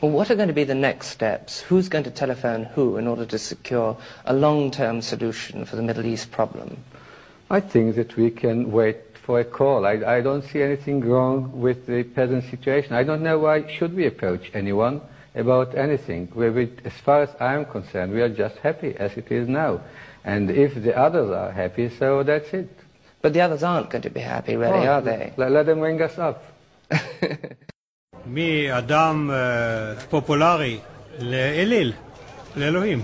Well, what are going to be the next steps? Who's going to telephone who in order to secure a long-term solution for the Middle East problem? I think that we can wait for a call. I don't see anything wrong with the present situation. I don't know why should we approach anyone about anything. As far as I'm concerned, we are just happy as it is now. And if the others are happy, so that's it. But the others aren't going to be happy, really, are they? Let them ring us up. מאדם פופולרי לאליל, לאלוהים.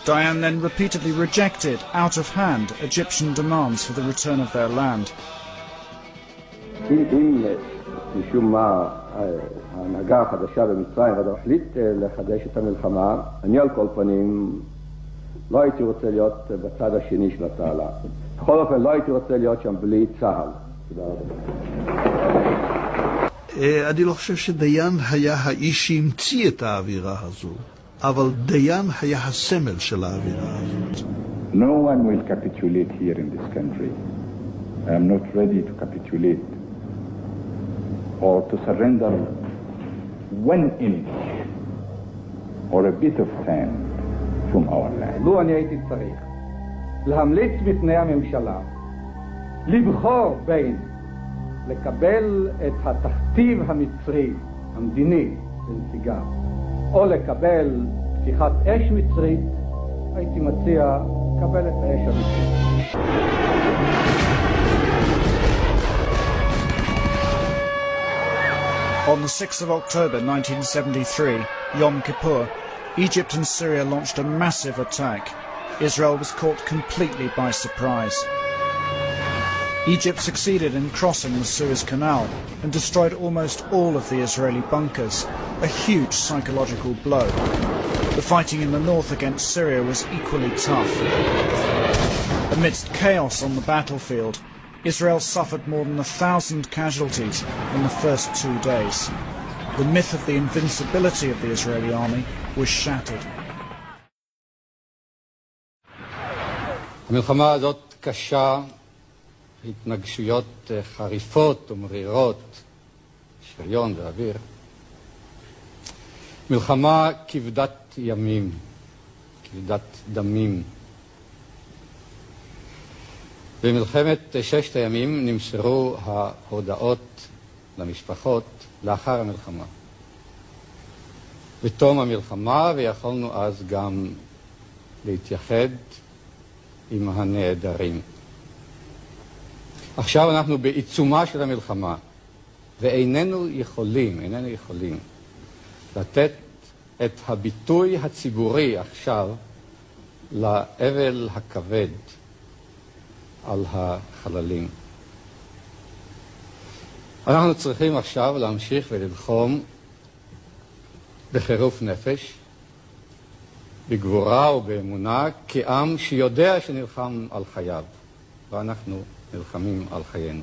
Diane then repeatedly rejected, out of hand, Egyptian demands for the return of their land. אם משום מה ההנהגה החדשה במצרים החליט לחדש את המלחמה, אני על כל פנים לא הייתי רוצה להיות בצד השני של התעלה. בכל אופן לא הייתי רוצה להיות שם בלי צה"ל. תודה רבה. אני לא חושב שדיין היה האיש שהמציא את האווירה הזו, אבל דיין היה הסמל של האווירה הזאת. No one will capitulate here in this country. I am not ready to capitulate or to surrender 1 inch or a bit of sand from our land. לו אני הייתי צריך להמליץ בפני הממשלה לבחור בין לקבל את התכתיב המצרי המדיני בנסיגה או לקבל פתיחת אש מצרית, הייתי מציע לקבל את האש המצרית. On the 6th of October 1973, Yom Kippur, Egypt and Syria launched a massive attack. Israel was caught completely by surprise. Egypt succeeded in crossing the Suez Canal and destroyed almost all of the Israeli bunkers, a huge psychological blow. The fighting in the north against Syria was equally tough. Amidst chaos on the battlefield, Israel suffered more than 1,000 casualties in the first 2 days. The myth of the invincibility of the Israeli army was shattered. המלחמה הזאת קשה, התנגשויות חריפות ומרירות, שריון ואוויר. מלחמה כבדת ימים, כבדת דמים. במלחמת ששת הימים נמסרו ההודעות למשפחות לאחר המלחמה. בתום המלחמה, ויכולנו אז גם להתייחד עם הנעדרים. עכשיו אנחנו בעיצומה של המלחמה, ואיננו יכולים לתת את הביטוי הציבורי עכשיו לאבל הכבד על החללים. אנחנו צריכים עכשיו להמשיך וללחום בחירוף נפש, בגבורה ובאמונה, כעם שיודע שנלחם על חייו, ואנחנו נלחמים על חיינו.